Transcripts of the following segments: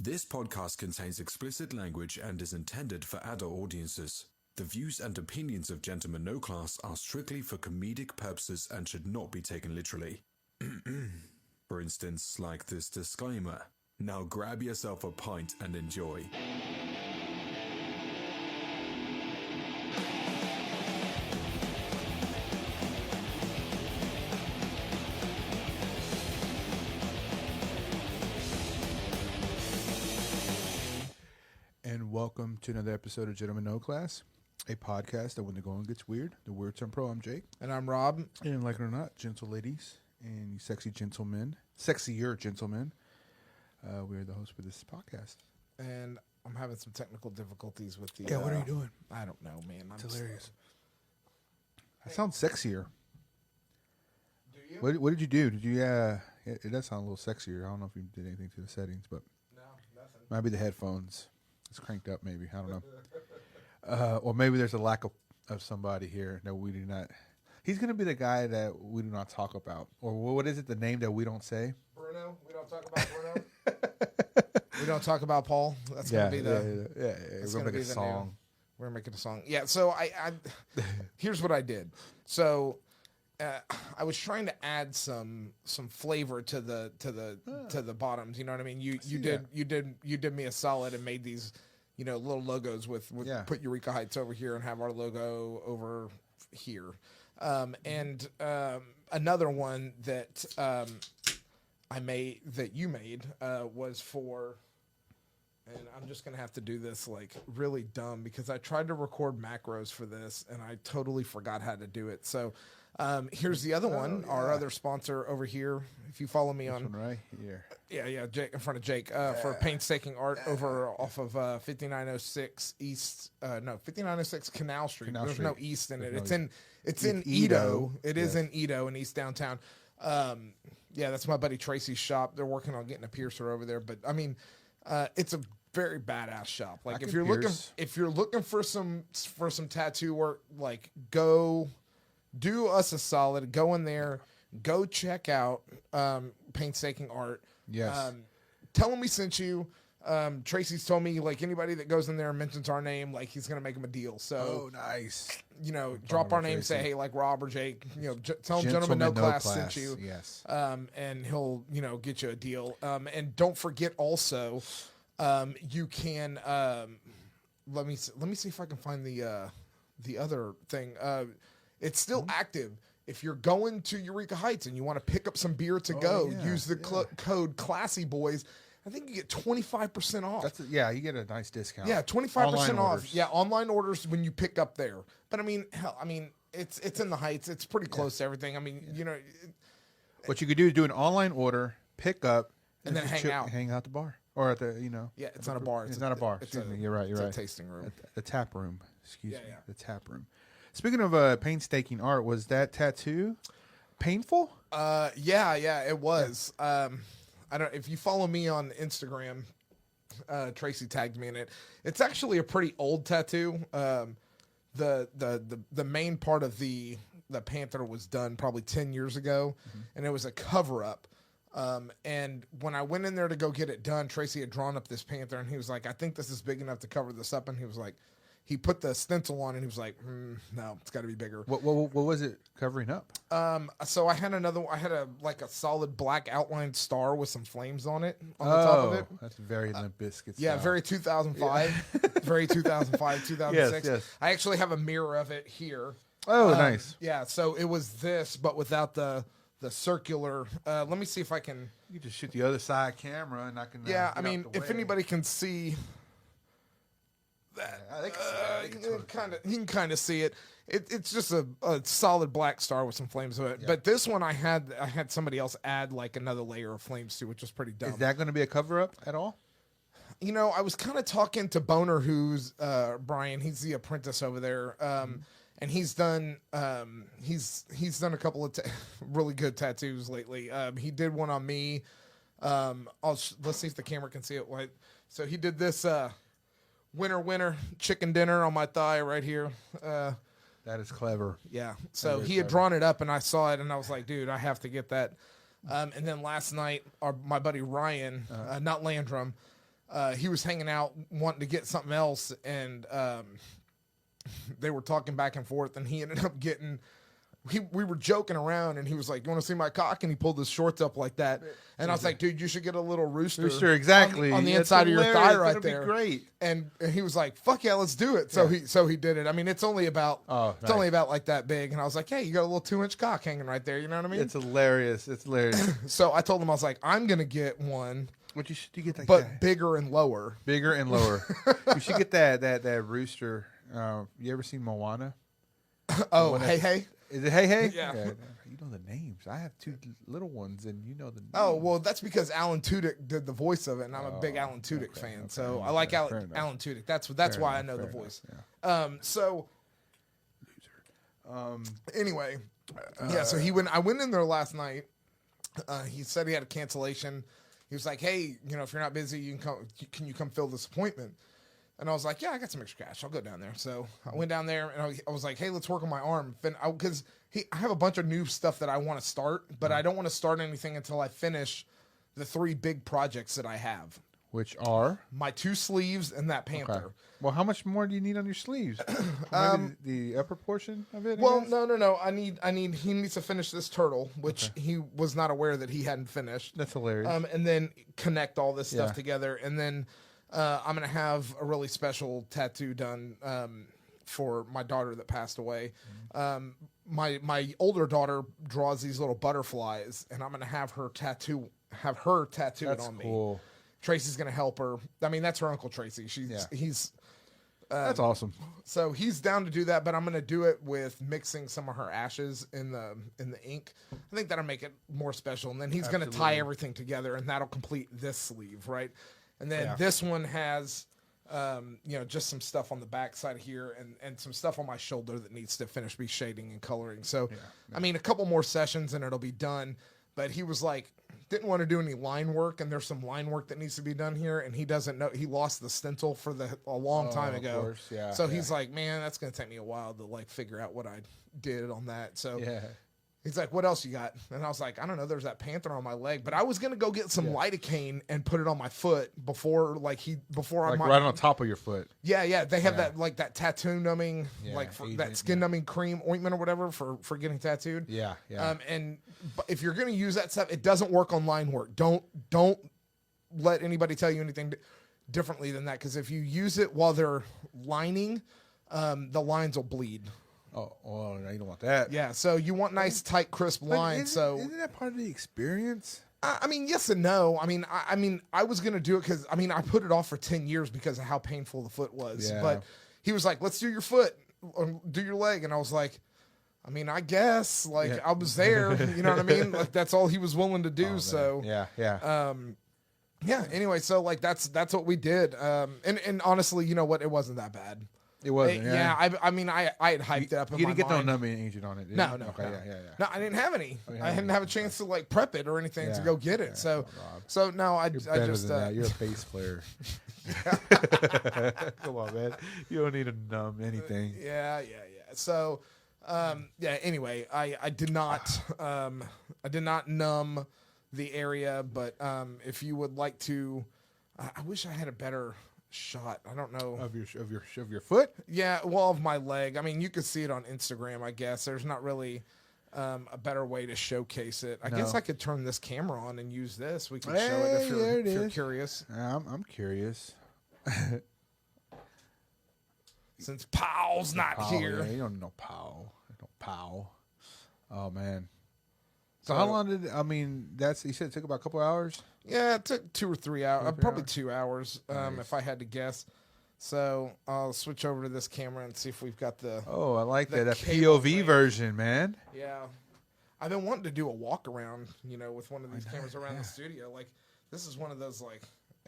This podcast contains explicit language and is intended for adult audiences. The views and opinions of Gentlemen No Class are strictly for comedic purposes and should not be taken literally. For instance, like this disclaimer. Now grab yourself a pint and enjoy. And welcome to another episode of Gentlemen No Class, a podcast that when the going gets weird, the weird turn pro. I'm Jake. And I'm Rob. And like it or not, gentle ladies and you sexy gentlemen, sexier gentlemen, we are the hosts for this podcast. And I'm having some technical difficulties with the... Yeah, what are you doing? I don't know, man. It's hilarious. That sounds sexier. Do you? What did you do? Did you, it does sound a little sexier. I don't know if you did anything to the settings, but... No, nothing. Might be the headphones. It's cranked up, maybe. I don't know. Or maybe there's a lack of somebody here that we do not. He's going to be the guy that we do not talk about. Or what is it, the name that we don't say? Bruno. We don't talk about Bruno. We don't talk about Paul. That's going to be the... Yeah. We're going to make a song. We're making a song. Yeah, so I here's what I did. So I was trying to add some flavor to the bottoms. You know what I mean? You did me a solid and made these, little logos with put Eureka Heights over here and have our logo over here. And another one that you made was for. And I'm just going to have to do this like really dumb because I tried to record macros for this and I totally forgot how to do it. So here's the other one, our other sponsor over here. If you follow me on right here. Yeah, Jake, in front of Jake for painstaking art over off of 5906 East 5906 Canal Street. There's no East in it. It's in Edo. It is in Edo in East downtown. That's my buddy Tracy's shop. They're working on getting a piercer over there, but I mean it's a very badass shop. Like if you're looking for some tattoo work, like go do us a solid. Go in there, go check out painstaking art. Yes. Tell them we sent you. Tracy's told me like anybody that goes in there and mentions our name, like he's gonna make them a deal. So nice. Drop our name, Tracy. Say hey, like Rob or Jake. Tell them Gentlemen No Class sent you. Yes. And he'll get you a deal. And don't forget also, you can let me see if I can find the other thing. It's still active. If you're going to Eureka Heights and you want to pick up some beer to go, use the code Classy Boys. I think you get 25% off. You get a nice discount. Yeah, 25% off. Orders. Yeah, online orders when you pick up there. But it's in the Heights. It's pretty close to everything. What you could do is do an online order, pick up, and then hang out at the bar or at the Yeah, it's not a bar. It's not a bar. Excuse me. You're right. It's a tasting room. The tap room. Excuse me. The tap room. Speaking of painstaking art, was that tattoo painful? It was. I don't. If you follow me on Instagram, Tracy tagged me in it. It's actually a pretty old tattoo. The main part of the panther was done probably 10 years ago, and it was a cover up. And when I went in there to go get it done, Tracy had drawn up this panther, and he was like, "I think this is big enough to cover this up." And he was like, he put the stencil on, and he was like, "No, it's got to be bigger." What was it covering up? So I had a solid black outlined star with some flames on it on the top of it. That's very Limp Bizkit style. Very 2005, very 2005, 2006. Yes. I actually have a mirror of it here. Oh, nice. Yeah, so it was this, but without the circular. Let me see if I can. You can just shoot the other side camera, and I can. If anybody can see. You can kind of see it. It's just a solid black star with some flames on it. Yeah. But this one I had somebody else add like another layer of flames to, which was pretty dumb. Is that going to be a cover up at all? I was kind of talking to Boner, who's Brian. He's the apprentice over there, and he's done a couple of really good tattoos lately. He did one on me. Let's see if the camera can see it. So he did this. Winter chicken dinner on my thigh right here. That is clever. Yeah. So he had drawn it up, and I saw it, and I was like, dude, I have to get that. And then last night, my buddy Ryan, not Landrum, he was hanging out wanting to get something else, and they were talking back and forth, and he ended up getting. We were joking around, and he was like, "You want to see my cock?" And he pulled his shorts up like that, and I was like, "Dude, you should get a little rooster exactly on the inside of your thigh right That'd there." Be great. And he was like, "Fuck yeah, let's do it." So he did it. I mean, it's only about only about like that big, and I was like, "Hey, you got a little 2-inch cock hanging right there." You know what I mean? It's hilarious. It's hilarious. So I told him, I was like, "I'm gonna get one." What you should get, like but that. Bigger and lower. Bigger and lower. You should get that rooster. You ever seen Moana? Oh, hey. Is it hey? Yeah. You know the names. I have 2 little ones, and you know the names. Oh, well, that's because Alan Tudyk did the voice of it, and I'm a big Alan Tudyk fan. So I like Alan Tudyk. That's why I know the voice. Yeah. Anyway, so I went in there last night. He said he had a cancellation. He was like, "Hey, if you're not busy, you can you come fill this appointment?" And I was like, "Yeah, I got some extra cash. I'll go down there." So I went down there, and I was like, "Hey, let's work on my arm." Because I have a bunch of new stuff that I want to start, but I don't want to start anything until I finish the 3 big projects that I have. Which are? My 2 sleeves and that panther. Okay. Well, how much more do you need on your sleeves? Maybe the upper portion of it? Well, no. He needs to finish this turtle, which he was not aware that he hadn't finished. That's hilarious. And then connect all this stuff together. And then I'm going to have a really special tattoo done for my daughter that passed away. My older daughter draws these little butterflies, and I'm going to have her tattoo it on me. Cool. Tracy's going to help her. I mean, that's her Uncle Tracy. He's that's awesome. So he's down to do that, but I'm going to do it with mixing some of her ashes in the ink. I think that'll make it more special. And then he's going to tie everything together, and that'll complete this sleeve, right? And then this one has, just some stuff on the back side here and some stuff on my shoulder that needs to finish be shading and coloring. So, I mean, a couple more sessions and it'll be done. But he was like, didn't want to do any line work, and there's some line work that needs to be done here, and he doesn't know. He lost the stencil for a long time ago. Of course, yeah. So he's like, man, that's going to take me a while to like figure out what I did on that. So he's like, what else you got? And I was like, I don't know. There's that panther on my leg, but I was going to go get some lidocaine and put it on my foot before right on top of your foot. Yeah. They have that like that tattoo numbing, that skin numbing cream ointment or whatever for getting tattooed. Yeah. And if you're going to use that stuff, it doesn't work on line work. Don't let anybody tell you anything differently than that. Because if you use it while they're lining, the lines will bleed. Oh, well, you don't want that. Yeah, so you want nice, tight, crisp lines. Isn't that part of the experience? I mean, yes and no. I mean, I was gonna do it because I put it off for 10 years because of how painful the foot was. Yeah. But he was like, "Let's do your foot, or do your leg," and I was like, I guess I was there. You know what I mean? Like that's all he was willing to do. So yeah. Anyway, so that's what we did. And honestly, you know what? It wasn't that bad. It wasn't. I had hyped it up. You didn't get no numbing agent on it. Did No. You? Okay, yeah. No, I didn't have any. I didn't have a chance to prep it or anything to go get it. So no, I just that. You're a bass player. Come on, man. You don't need to numb anything. Yeah. So anyway, I did not numb the area, but if you would like to, I wish I had a better shot. I don't know of your foot. Yeah, well, of my leg. I mean, you could see it on Instagram. I guess there's not really a better way to showcase it. I guess I could turn this camera on and use this. We can show it if you're curious. I'm curious. Since Powell's not here, you don't know Powell. Oh man. So how long did you said it took about a couple hours? Yeah, it took 2 or 3 hours. Probably 2 hours, if I had to guess. So I'll switch over to this camera and see if we've got the. Oh, I like that POV version, man. Yeah, I've been wanting to do a walk around, with one of these cameras around the studio. Like, this is one of those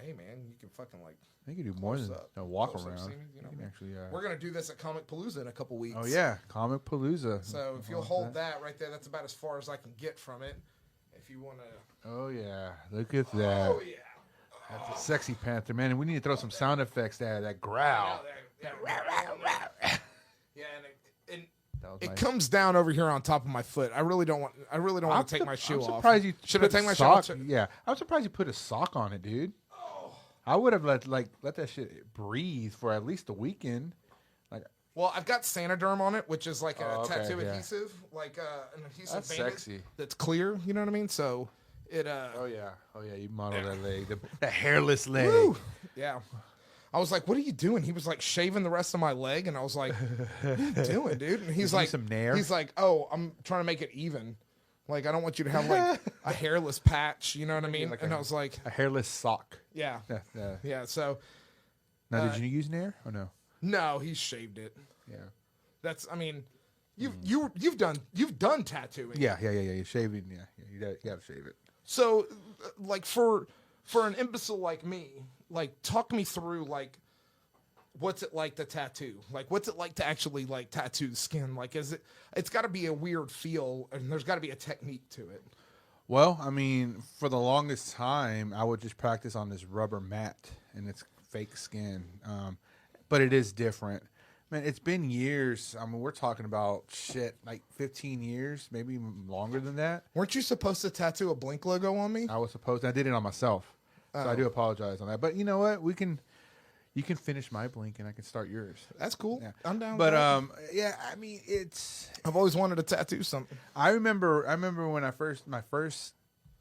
hey man, you can fucking You can do more than a walk around. We're gonna do this at Comic Palooza in a couple weeks. Oh yeah, Comic Palooza. So if you'll hold that right there, that's about as far as I can get from it. If you want to. Oh yeah, look at that. Oh yeah. That's a sexy panther, man. And we need to throw some sound effects there. That growl. Yeah, and it comes down over here on top of my foot. I really don't want to take my shoe off. Surprised you should I take my shoe off? Yeah, I'm surprised you put a sock on it, dude. Oh, I would have let that shit breathe for at least a weekend. Like, well, I've got Sanoderm on it, which is like a tattoo yeah. adhesive, like an adhesive That's bandage sexy. that's clear. You know what I mean? So it. Oh yeah. You model that leg, the hairless leg. Woo! Yeah. I was like, "What are you doing?" He was like shaving the rest of my leg, and I was like, "What are you doing, dude?" And he's like, some nair? He's like, "Oh, I'm trying to make it even. Like, I don't want you to have like a hairless patch." You know what I mean? Like I was like, a hairless sock. "Yeah, Yeah. yeah." So Now, did you use nair or no? no, he shaved it. Yeah. That's. I mean, you've done tattooing. Yeah. You're shaving. Yeah. You got to shave it. So, like for an imbecile like me, like talk me through like what's it like to tattoo? Like what's it like to actually like tattoo the skin? Like it's got to be a weird feel, and there's got to be a technique to it. Well, I mean, for the longest time, I would just practice on this rubber mat, and it's fake skin. But it is different. Man, it's been years. I mean, we're talking about like 15 years, maybe even longer than that. Weren't you supposed to tattoo a Blink logo on me? I was supposed to. I did it on myself. So I do apologize on that. But you know what? You can finish my Blink and I can start yours. That's cool. Yeah. I'm down. But with that. yeah, I mean, I've always wanted to tattoo something. I remember when my first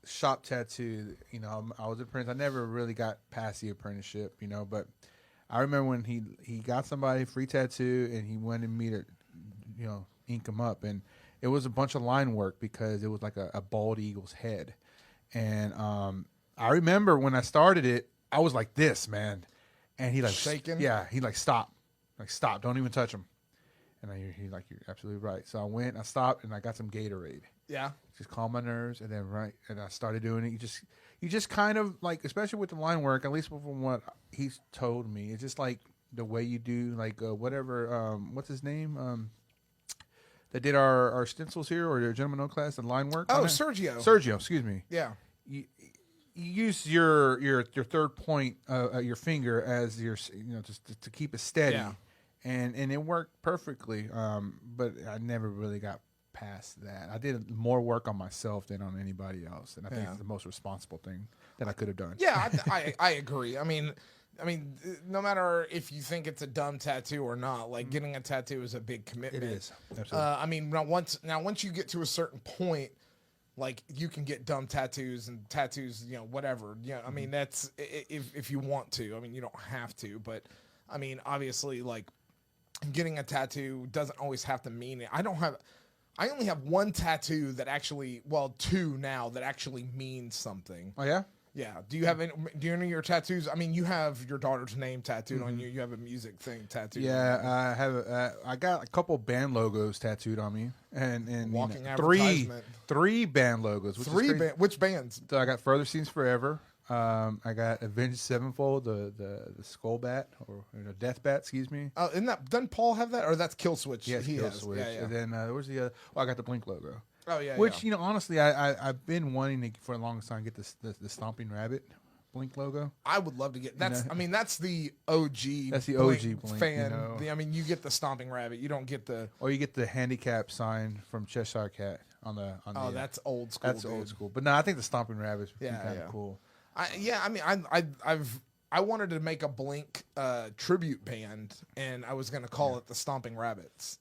shop tattoo, you know, I was an apprentice. I never really got past the apprenticeship, you know, but I remember when he got somebody free tattoo and he wanted me to, you know, ink him up, and it was a bunch of line work because it was like a bald eagle's head. And I remember when I started it, I was like this, man. And he like shaking. Yeah, he like stop, don't even touch him. And he like, you're absolutely right. So I went, I stopped, and I got some Gatorade. Yeah, just calm my nerves, and then and I started doing it. You just kind of like, especially with the line work, at least from what he's told me, it's just like the way you do like whatever. What's his name? That did our stencils here, or your gentleman no class, the line work. Oh, Sergio. Sergio, excuse me. Yeah. You use your third point, your finger as your, you know, just to keep it steady, Yeah. and it worked perfectly. But I never really got past that. I did more work on myself than on anybody else, and I think it's the most responsible thing that I could have done. Yeah, I agree. I mean, no matter if you think it's a dumb tattoo or not, like getting a tattoo is a big commitment. It is. Absolutely. I mean, once you get to a certain point, like you can get dumb tattoos and tattoos, you know, whatever. Yeah, I mean that's if you want to. I mean, you don't have to, but I mean, obviously, like getting a tattoo doesn't always have to mean it. I only have one tattoo that actually, well, two now that actually means something. Oh yeah. Yeah. Do you have any of your tattoos? I mean, you have your daughter's name tattooed on you. You have a music thing tattooed. Yeah, I have. I got a couple band logos tattooed on me, and Walking three advertisement. band logos. Which bands? So I got Further Scenes Forever. I got Avenged Sevenfold, the Skull Bat, or Death Bat, excuse me. Oh, doesn't Paul have that, or that's Kill Switch? Yes, he Kill has. Switch. Yeah. And then where's the other? Oh, I got the Blink logo. Oh yeah. Which, you know, honestly, I've been wanting to for a long time get the Stomping Rabbit Blink logo. I would love to get that's. I mean, that's the OG. That's the OG Blink fan. You know? I mean, you get the Stomping Rabbit. You don't get the. Or you get the handicap sign from Cheshire Cat on the. Oh, that's old school. That's old school. But no, I think the Stomping Rabbit is kind of cool. I mean, I wanted to make a Blink tribute band, and I was going to call it the Stomping Rabbits.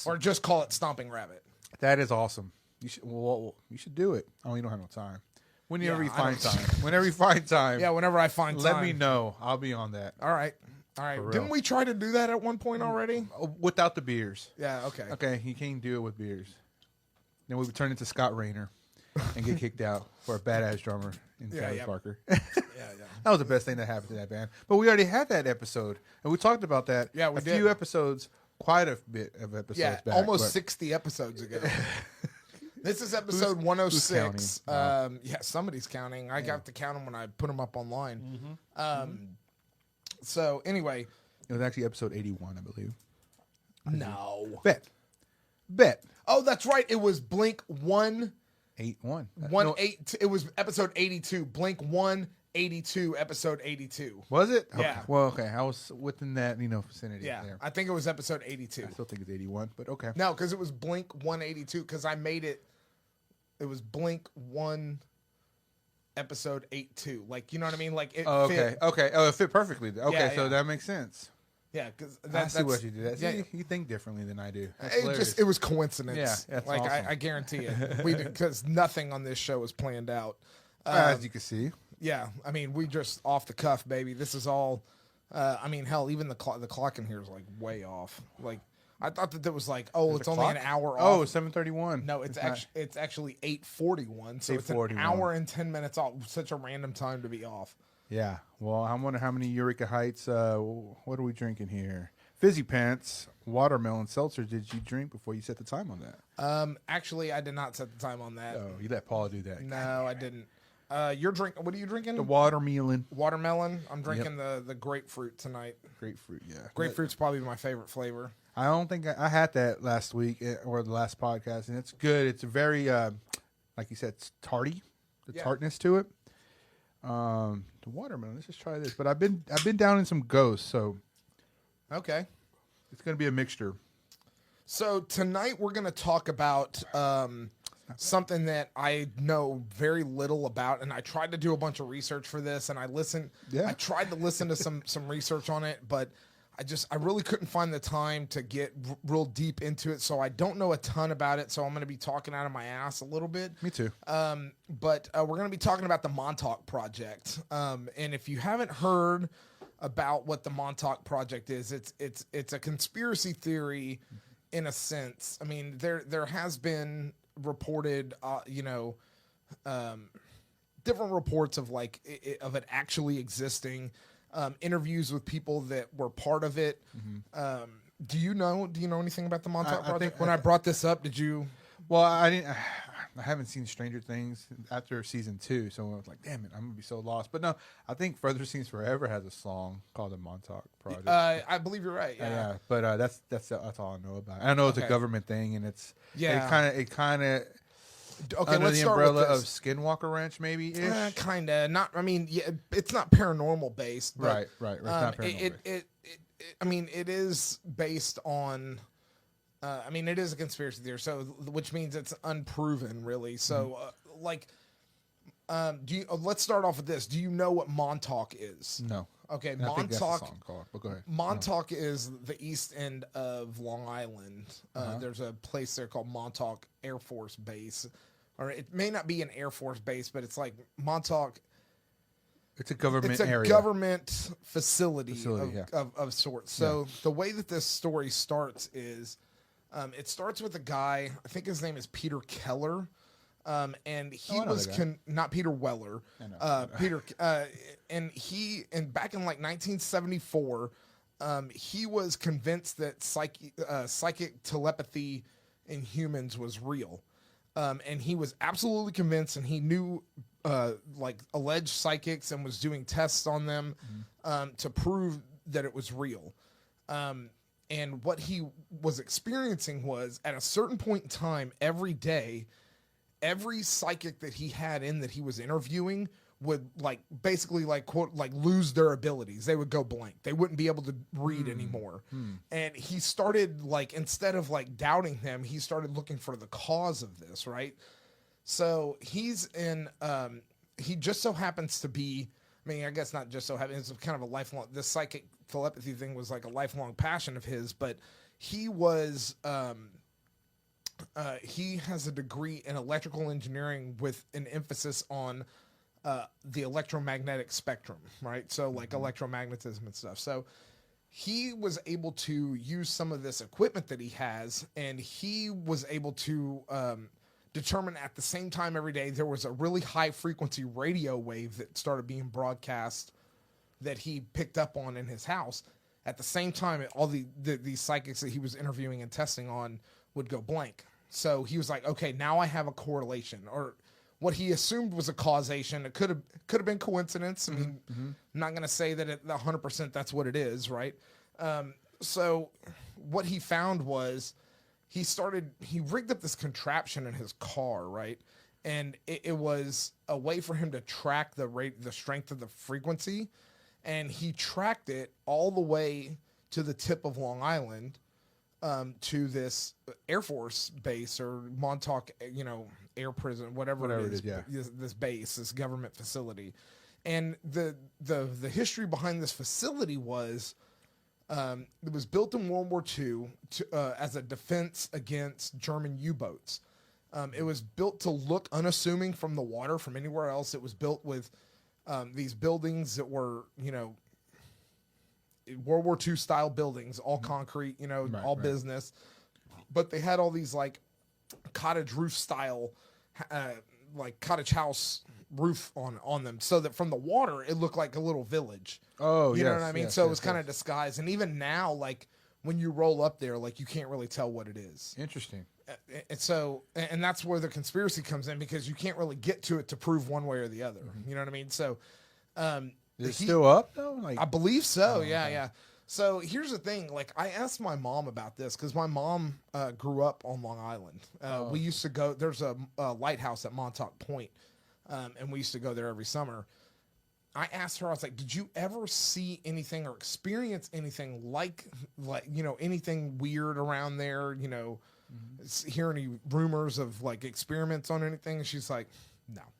Or just call it Stomping Rabbit. That is awesome. You should do it. Oh, you don't have no time. Whenever you find time. Whenever you find time. Yeah, whenever I find time. Let me know. I'll be on that. All right. Didn't we try to do that at one point already? Without the beers. Yeah. Okay. Okay. You can't do it with beers. Then we would turn into Scott Rayner and get kicked out for a badass drummer in Travis Barker. Yeah. That was the best thing that happened to that band. But we already had that episode, and we talked about that. Yeah, we did. Few episodes, quite a bit of episodes back. Almost 60 episodes ago. This is episode 106. Wow. Yeah, somebody's counting. I got to count them when I put them up online. So anyway, it was actually episode 81, I believe. No. Bet. Oh, that's right. It was Blink 81. It was episode 82. Blink 182, episode 82. Was it? Yeah. Okay. Well, okay. I was within that, vicinity. Yeah. There. I think it was episode 82. I still think it's 81, but okay. No, because it was Blink 182, because I made it. It was Blink 1. episode 8-2. Like, you know what I mean? Like, it okay, fit. okay. Oh, it fit perfectly. Okay, Yeah, so yeah. that makes sense. Yeah, because I see what you did. Yeah, You think differently than I do. That's it was coincidence. Yeah, that's like awesome. I guarantee it. We because nothing on this show was planned out. As you can see. Yeah, I mean, we just off the cuff, baby. This is all. I mean, hell, even the clock in here is like way off. Like, I thought that was like, oh, it's only an hour off. Oh, 7:31. No, it's actually 8:41. So it's an 8:41. hour and 10 minutes off. Such a random time to be off. Yeah. Well, I wonder how many Eureka Heights. What are we drinking here? Fizzy Pants, watermelon seltzer. Did you drink before you set the time on that? Actually, I did not set the time on that. Oh, you let Paul do that. No, I didn't. You're drinking. What are you drinking? The watermelon. Watermelon. I'm drinking the grapefruit tonight. Grapefruit, yeah. Grapefruit's probably my favorite flavor. I don't think I had that last week or the last podcast, and it's good. It's very, like you said, it's tarty. The tartness to it. The watermelon. Let's just try this. But I've been down in some Ghosts, so okay, it's gonna be a mixture. So tonight we're gonna talk about something that I know very little about, and I tried to do a bunch of research for this, and I listened. Yeah. I tried to listen to some research on it, but I really couldn't find the time to get real deep into it, so I don't know a ton about it. So I'm going to be talking out of my ass a little bit. Me too. But we're going to be talking about the Montauk Project. And if you haven't heard about what the Montauk Project is, it's a conspiracy theory in a sense. I mean, there has been reported, different reports of of it actually existing. Interviews with people that were part of it. Mm-hmm. Do you know anything about the Montauk Project? When I brought this up, did you? Well, I didn't. I haven't seen Stranger Things after season 2, so I was like, "Damn it, I'm gonna be so lost." But no, I think Further Seems Forever has a song called the Montauk Project. I believe you're right. Yeah, but that's all I know about it. I know it's a government thing, and it's it kind of. Okay, under let's the start umbrella with of Skinwalker Ranch, maybe ish. Kind of not. I mean, yeah, it's not paranormal based. But, right. It's not paranormal. I mean, it is based on. I mean, it is a conspiracy theory, so which means it's unproven, really. So, let's start off with this. Do you know what Montauk is? No. Okay, and Montauk. I think that's the song called, but go ahead. Montauk is the east end of Long Island. There's a place there called Montauk Air Force Base, or it may not be an Air Force base, but it's like Montauk. It's a government area. It's a government facility of sorts. So the way that this story starts is, it starts with a guy. I think his name is Peter Keller. And he was not Peter Weller, Peter, and back in like 1974, he was convinced that psychic telepathy in humans was real, and he was absolutely convinced, and he knew alleged psychics and was doing tests on them to prove that it was real. And what he was experiencing was, at a certain point in time, every day, every psychic that he had in that he was interviewing would basically quote lose their abilities. They would go blank. They wouldn't be able to read anymore. And he started instead of doubting them, he started looking for the cause of this, right? So he's in he just so happens to be, I mean, I guess not just so happens, it's kind of a lifelong, this psychic telepathy thing was like a lifelong passion of his, but he was he has a degree in electrical engineering with an emphasis on the electromagnetic spectrum, right? So electromagnetism and stuff. So he was able to use some of this equipment that he has, and he was able to determine at the same time every day there was a really high frequency radio wave that started being broadcast that he picked up on in his house. At the same time, all these psychics that he was interviewing and testing on would go blank. So he was like, okay, now I have a correlation, or what he assumed was a causation. It could have been coincidence. I mean, I'm not going to say that 100% that's what it is, right? So what he found was he rigged up this contraption in his car, right? And it was a way for him to track the strength of the frequency. And he tracked it all the way to the tip of Long Island. to this Air Force base or Montauk, air prison, whatever it is. Yeah. This base, this government facility, and the history behind this facility was. It was built in World War II as a defense against German U-boats. It was built to look unassuming from the water from anywhere else. It was built with these buildings that were, World War II style buildings, all concrete, all business. But they had all these like cottage roof style, like cottage house roof on them, so that from the water it looked like a little village. Oh, you know what I mean? So it was kind of disguised, and even now, like when you roll up there, like you can't really tell what it is. Interesting. And so, and that's where the conspiracy comes in, because you can't really get to it to prove one way or the other. You know what I mean? So, is it still up though? Like, I believe so. Yeah. So here's the thing. Like, I asked my mom about this because my mom grew up on Long Island. We used to go. There's a lighthouse at Montauk Point. And we used to go there every summer. I asked her, I was like, did you ever see anything or experience anything like anything weird around there? Hear any rumors of like experiments on anything? And she's like,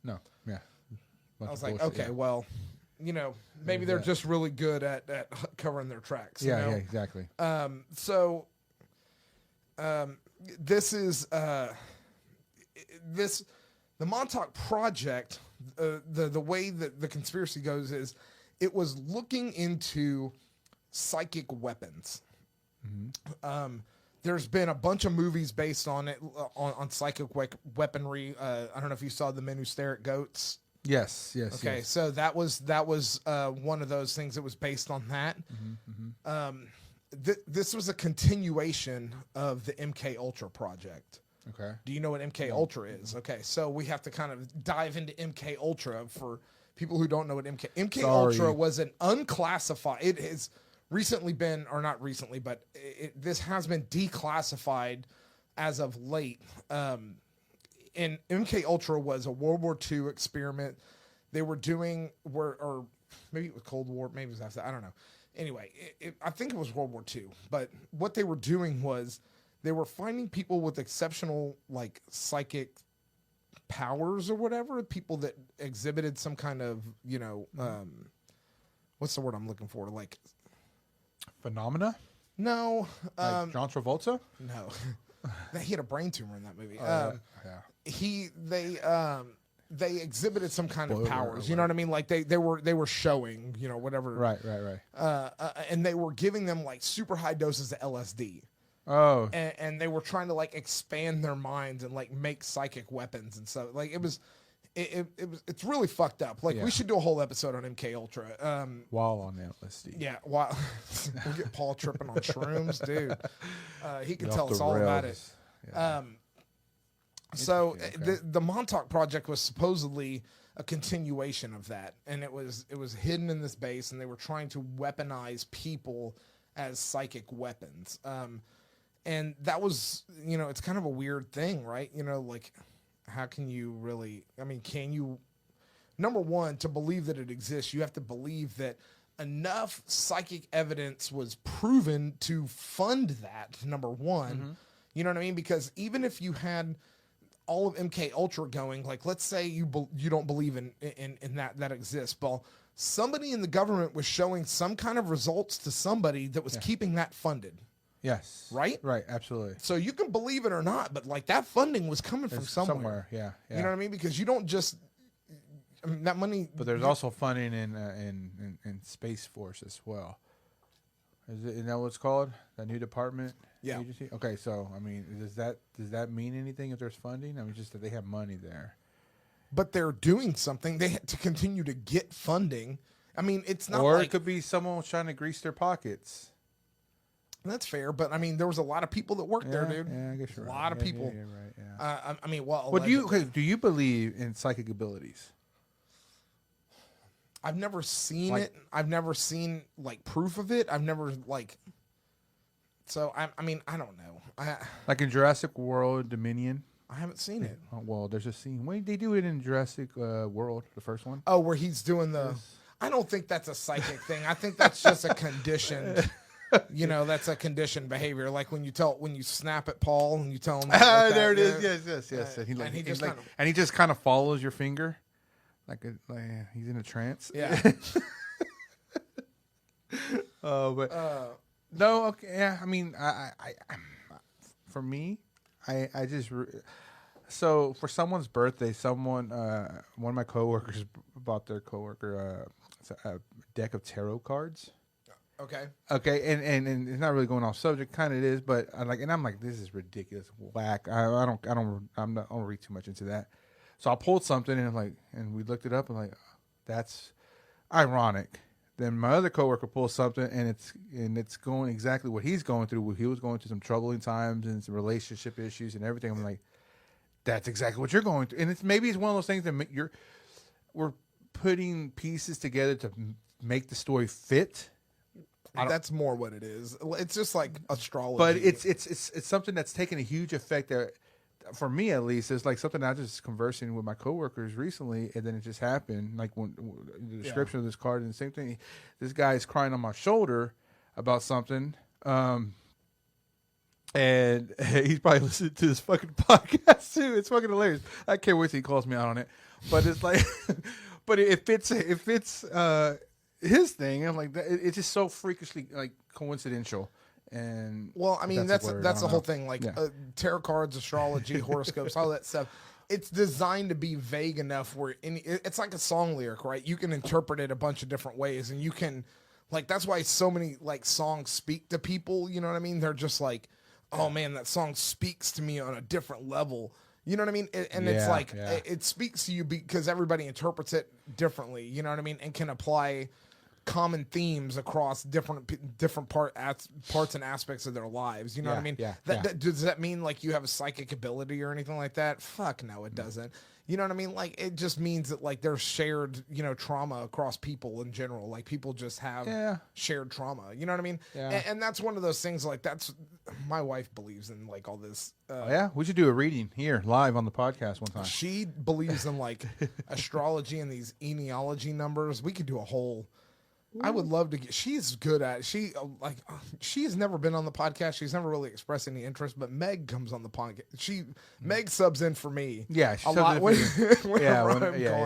no. Yeah. I was like, okay, well, maybe they're just really good at covering their tracks. Yeah, exactly. This is the Montauk Project, the way that the conspiracy goes is it was looking into psychic weapons. There's been a bunch of movies based on it, on psychic weaponry. I don't know if you saw The Men Who Stare at Goats. Yes. Okay, yes. so that was one of those things that was based on that. This was a continuation of the MK Ultra project. Okay. Do you know what MK Ultra is? Okay, so we have to kind of dive into MK Ultra for people who don't know what MK Ultra was an unclassified. It has recently been, or not recently, but this has been declassified as of late. And MK Ultra was a World War II experiment. They were doing, or maybe it was Cold War, maybe it was after that, I don't know. Anyway, I think it was World War II. But what they were doing was they were finding people with exceptional, like, psychic powers or whatever, people that exhibited some kind of, what's the word I'm looking for? Like, phenomena? No. Like John Travolta? No. He had a brain tumor in that movie. Yeah. They exhibited some kind of powers. You know what I mean? Like they were showing, whatever. Right. And they were giving them like super high doses of LSD. Oh. And they were trying to like expand their minds and like make psychic weapons and so like it's really fucked up. Like we should do a whole episode on MK Ultra. While on LSD. Yeah, while we'll get Paul tripping on shrooms, dude. He can tell us all about it. Yeah. So the Montauk Project was supposedly a continuation of that, and it was hidden in this base, and they were trying to weaponize people as psychic weapons. And that was, it's kind of a weird thing, right? Like, how can you really? I mean, can you? Number one, to believe that it exists, you have to believe that enough psychic evidence was proven to fund that. Number one, you know what I mean? Because even if you had all of MK Ultra going, like let's say you don't believe in that exists, but somebody in the government was showing some kind of results to somebody that was keeping that funded. Yes. Right? Right, absolutely. So you can believe it or not, but like that funding was coming from somewhere. Yeah. You know what I mean? Because you don't just that money. But there's also funding in Space Force as well. Isn't that what it's called? That new department? Yeah. Agency? Okay, so I mean, does that mean anything if there's funding? I mean, just that they have money there. But they're doing something. They had to continue to get funding. I mean, it's not. Or it could be someone trying to grease their pockets. That's fair, but I mean, there was a lot of people that worked there, dude. Yeah, I guess you're right. A lot of people. Yeah, right. Yeah. I mean, well, do you believe in psychic abilities? I've never seen it. I've never seen like proof of it. I've never like. So I mean, I don't know. Like in Jurassic World Dominion. I haven't seen it. Oh, well, there's a scene. Wait, they do it in Jurassic World, the first one. Oh, where he's doing the. I don't think that's a psychic thing. I think that's just a conditioned. You know, that's a conditioned behavior. Like when you snap at Paul and you tell him, there it is. Yes. And he just kind of follows your finger, like he's in a trance. Yeah. But no, okay, yeah. I mean, I for me, I just so for someone's birthday, one of my coworkers bought their coworker a deck of tarot cards. Okay, and it's not really going off subject, kind of it is, but I'm like, this is ridiculous, whack. I don't read too much into that. So I pulled something and we looked it up and like, that's ironic. Then my other coworker pulls something and it's going exactly what he's going through. He was going through some troubling times and some relationship issues and everything. I'm like, that's exactly what you're going through. And maybe it's one of those things that we're putting pieces together to make the story fit. That's more what it is. It's just like astrology. But it's something that's taken a huge effect there. For me, at least, it's like something I was just conversing with my coworkers recently, and then it just happened. Like when the description of this card, and the same thing. This guy is crying on my shoulder about something, and he's probably listening to this fucking podcast too. It's fucking hilarious. I can't wait till he calls me out on it. But it's like, but it fits his thing. I'm like, it's just so freakishly like coincidental. And well, I mean, that's the whole thing. Like tarot cards, astrology, horoscopes, all that stuff. It's designed to be vague enough where it's like a song lyric, right? You can interpret it a bunch of different ways, and you can, like, that's why so many like songs speak to people. You know what I mean? They're just like, oh man, that song speaks to me on a different level. You know what I mean? It's like it speaks to you because everybody interprets it differently. You know what I mean? And can apply common themes across different parts and aspects of their lives. You know what I mean? Does that mean like you have a psychic ability or anything like that? Fuck no, it doesn't. You know what I mean? Like it just means that like there's shared, trauma across people in general. Like people just have shared trauma. You know what I mean? Yeah. And that's one of those things. Like that's my wife believes in like all this. We should do a reading here live on the podcast one time. She believes in like astrology and these genealogy numbers. We could do a whole. I would love to get. She's good at. She has never been on the podcast. She's never really expressed any interest. But Meg comes on the podcast. Meg subs in for me. Yeah, a lot.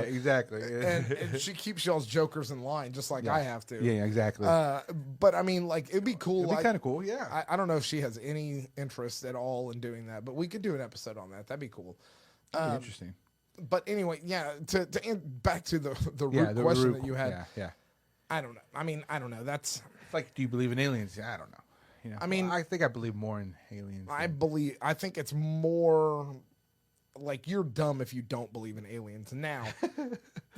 Exactly. And she keeps y'all's jokers in line, just like I have to. Yeah, exactly. But I mean, like it'd be cool. It'd be kind of cool. Yeah. I don't know if she has any interest at all in doing that, but we could do an episode on that. That'd be cool. That'd be interesting. But anyway, To back to the root question that you had. Yeah. I don't know. I mean, I don't know. That's like, do you believe in aliens? I don't know. I mean, I think I believe more in aliens. I think it's more like you're dumb if you don't believe in aliens. Now,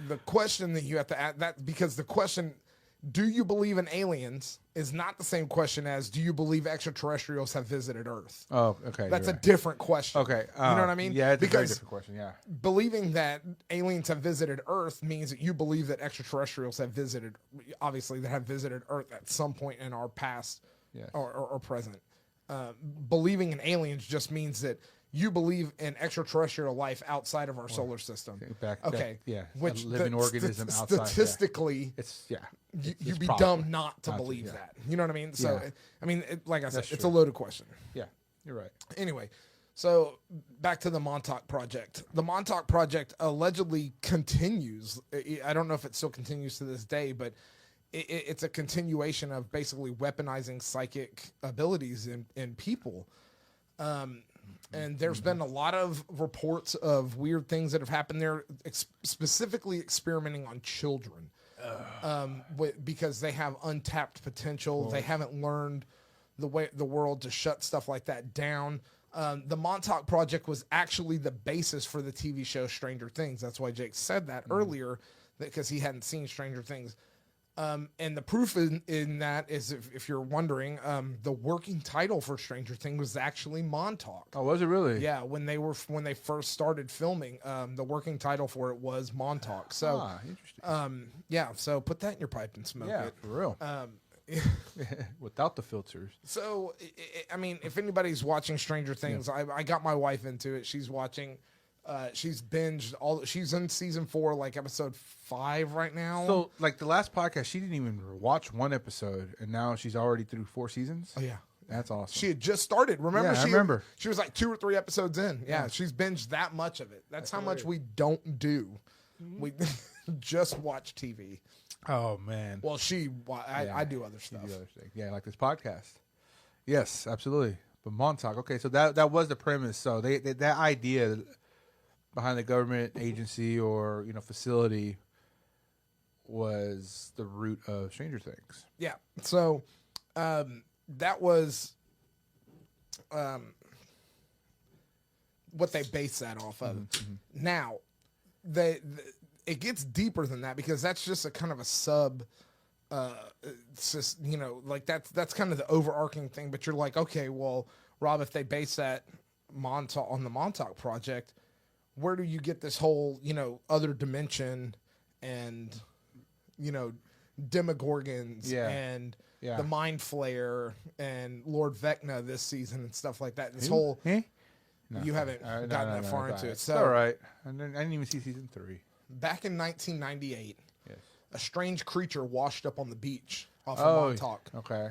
the question that you have to ask because the question, do you believe in aliens, is not the same question as do you believe extraterrestrials have visited Earth? Oh, okay. That's a different question. Okay. You know what I mean? Yeah, it's a very different question, yeah. Believing that aliens have visited Earth means that you believe that extraterrestrials have visited Earth at some point in our past or present. Believing in aliens just means that you believe in extraterrestrial life outside of our solar system. Which living organism outside. Statistically, it's you'd be dumb not to believe that. You know what I mean? So, I mean, like I said, it's a loaded question. Yeah, you're right. Anyway, so back to the Montauk Project. The Montauk Project allegedly continues. I don't know if it still continues to this day, but it's a continuation of basically weaponizing psychic abilities in people. And there's been a lot of reports of weird things that have happened there, specifically experimenting on children, because they have untapped potential. Cool. They haven't learned the world to shut stuff like that down. The Montauk Project was actually the basis for the TV show Stranger Things. That's why Jake said that earlier, because he hadn't seen Stranger Things. And the proof in that is, if you're wondering, the working title for Stranger Things was actually Montauk. Oh, was it really? Yeah, when they first started filming, the working title for it was Montauk. So, interesting. So put that in your pipe and smoke it. For real. Without the filters. So, I mean, if anybody's watching Stranger Things, I got my wife into it. She's watching. She's binged all. She's in season 4, like episode 5 right now. So, like the last podcast, she didn't even watch one episode, and now she's already through 4 seasons. Oh yeah, that's awesome. She had just started. Remember? Yeah, I remember. She was like 2 or 3 episodes in. Yeah, she's binged that much of it. That's how much we don't do. We just watch TV. Oh man. Well, I do other stuff. You do other things. Yeah, like this podcast. Yes, absolutely. But Montauk. Okay, so that was the premise. So they that idea behind the government agency or facility was the root of Stranger Things. Yeah. So that was what they based that off of. Mm-hmm. Now, it gets deeper than that because that's just a kind of a sub. It's just, like that's kind of the overarching thing. But you're like, okay, well, Rob, if they base that on the Montauk Project, where do you get this whole, other dimension and, Demogorgons and the Mind Flayer and Lord Vecna this season and stuff like that? This whole you haven't gotten that far into it. So all right, I didn't even see season 3. Back in 1998, yes, a strange creature washed up on the beach off of Montauk. Okay.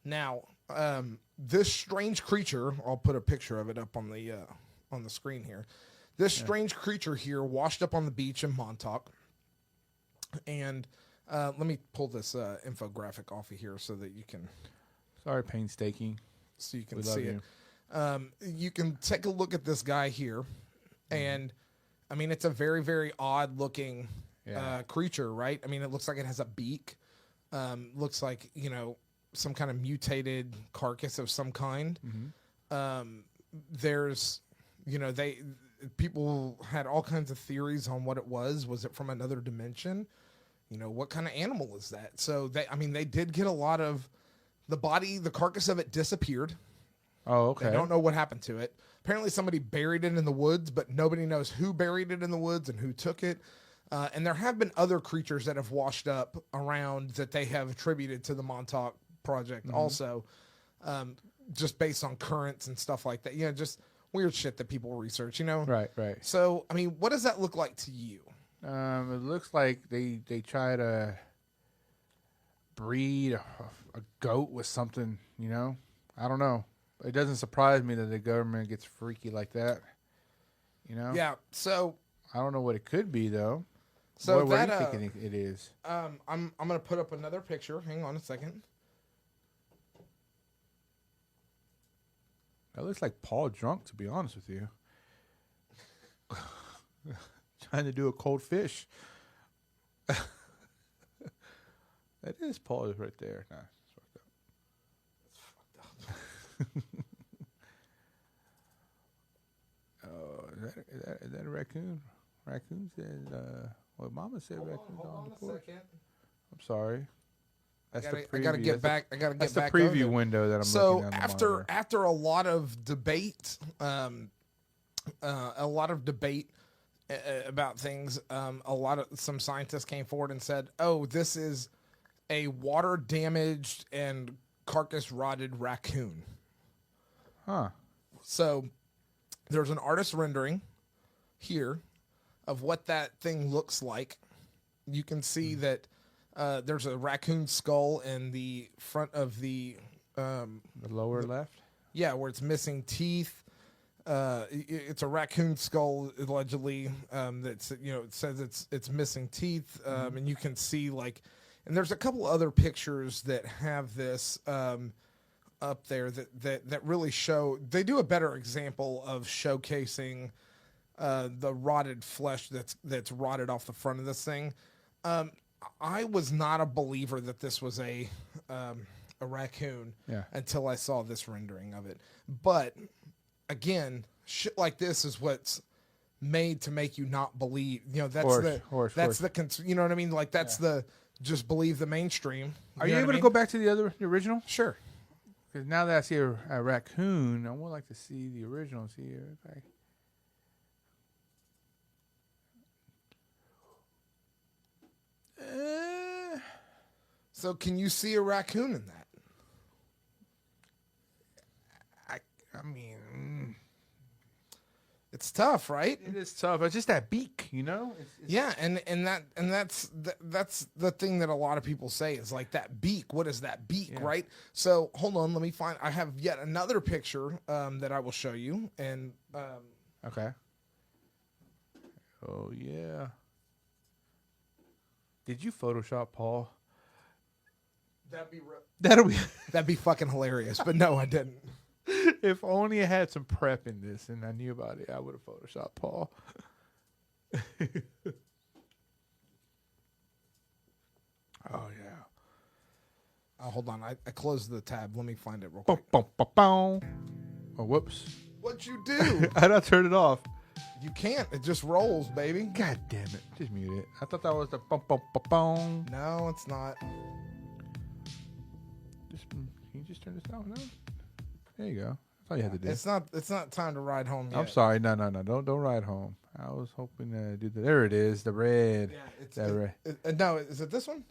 Now, this strange creature, I'll put a picture of it up on the screen here. This strange creature here washed up on the beach in Montauk. And let me pull this infographic off of here so that you can... Sorry, painstaking. So you can see it. You can take a look at this guy here. And, I mean, it's a very, very odd-looking creature, right? I mean, it looks like it has a beak. Looks like, some kind of mutated carcass of some kind. Mm-hmm. There's, people had all kinds of theories on what it was. Was it from another dimension? What kind of animal is that? So they did get a lot of the carcass of it disappeared. Oh, okay. They don't know what happened to it. Apparently somebody buried it in the woods, but nobody knows who buried it in the woods and who took it. And there have been other creatures that have washed up around that they have attributed to the Montauk Project also, just based on currents and stuff like that. Just weird shit that people research, Right. So, I mean, what does that look like to you? It looks like they try to breed a goat with something, I don't know. It doesn't surprise me that the government gets freaky like that, Yeah, so... I don't know what it could be, though. So what are you thinking it is? I'm going to put up another picture. Hang on a second. That looks like Paul drunk, to be honest with you. Trying to do a cold fish. That is Paul right there. Nah, it's fucked up. Oh, is that a raccoon? Raccoon said, Mama said raccoon's on the porch. I'm sorry. That's the preview. I gotta get back. That's the preview window that I'm looking at. So after a lot of debate, about things, some scientists came forward and said, "Oh, this is a water damaged and carcass rotted raccoon." Huh. So there's an artist rendering here of what that thing looks like. You can see that there's a raccoon skull in the front of the lower left. Yeah, where it's missing teeth. It's a raccoon skull allegedly. That's it says it's missing teeth, and you can see and there's a couple other pictures that have this up there that really show. They do a better example of showcasing the rotted flesh that's rotted off the front of this thing. I was not a believer that this was a raccoon until I saw this rendering of it. But again, shit like this is what's made to make you not believe. Horse. You know what I mean? Like that's the just believe the mainstream. Are you able to go back to the original? Sure. Because now that I see a raccoon, I would like to see the original. See here. Okay. So can you see a raccoon in that? I mean, it's It's tough, right? It is tough. It's just that beak, you know. Yeah, and that's the thing that a lot of people say is like that beak. What is that beak, right? So hold on, let me find. I have yet another picture that I will show you, and okay. Oh yeah. Did you Photoshop Paul? That'd be fucking hilarious. But no, I didn't. If only I had some prep in this and I knew about it, I would have Photoshopped Paul. Oh yeah. Oh, hold on. I closed the tab. Let me find it real quick. Oh, whoops. What'd you do? I don't turn it off. You can't. It just rolls, baby. God damn it. Just mute it. I thought that was the bum. No, it's not. Can you just turn this down now? There you go. That's all you had to do. It's not time to ride home yet. I'm sorry. No. Don't ride home. I was hoping to do that. There it is. The red. Yeah, red. No, is it this one?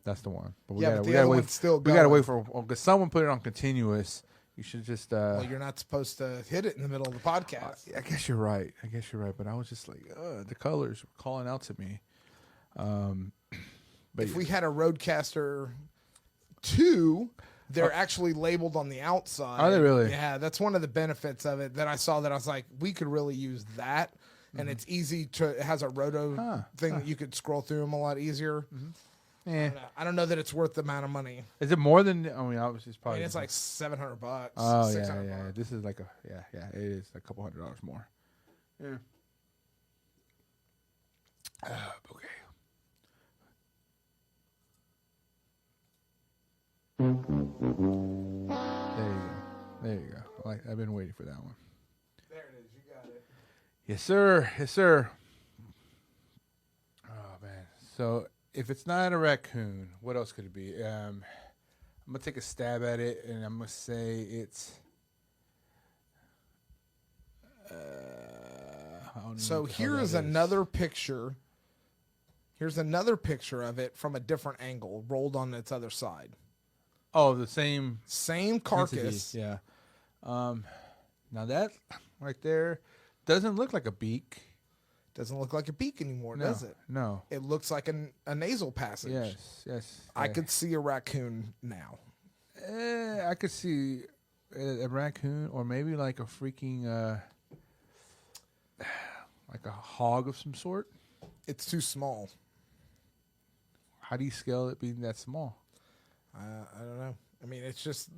That's the one. But we gotta wait. Still going. We gotta wait for because someone put it on continuous. You should just. Well, you're not supposed to hit it in the middle of the podcast. I guess you're right. But I was just like, the colors were calling out to me. But if we had a Roadcaster 2, they're actually labeled on the outside. Are they really? Yeah, that's one of the benefits of it that I saw. That I was like, we could really use that, and it's easy to. It has a roto thing that you could scroll through them a lot easier. I don't know that it's worth the amount of money. Is it more than? I mean, obviously it's probably. It's like $700. Oh yeah. This is like It is a couple $100 more. Yeah. Okay. There you go. I've been waiting for that one. There it is. You got it. Yes, sir. Oh man. So if it's not a raccoon, what else could it be? I'm gonna take a stab at it, and I'm gonna say it's. So here is another picture. Here's another picture of it from a different angle, rolled on its other side. Oh, the same carcass. Entity. Yeah. Now that right there doesn't look like a beak. Doesn't look like a beak anymore, does it? No. It looks like a nasal passage. Yes. I could see a raccoon now. I could see a raccoon, or maybe like a freaking like a hog of some sort. It's too small. How do you scale it being that small? I don't know. I mean, it's just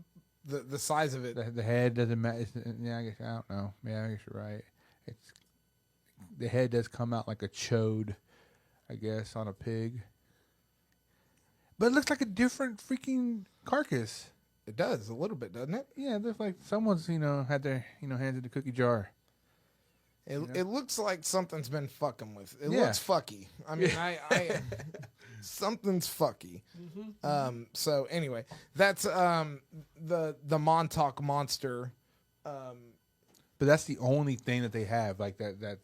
the size of it. The head doesn't matter. Yeah, I don't know. Yeah, I guess you're right. The head does come out like a chode, I guess, on a pig. But it looks like a different freaking carcass. It does a little bit, doesn't it? Yeah, it looks like someone's had their hands in the cookie jar. It looks like something's been fucking with. It looks fucky. I mean, I something's fucky. Mm-hmm. So anyway, that's the Montauk monster. But that's the only thing that they have like that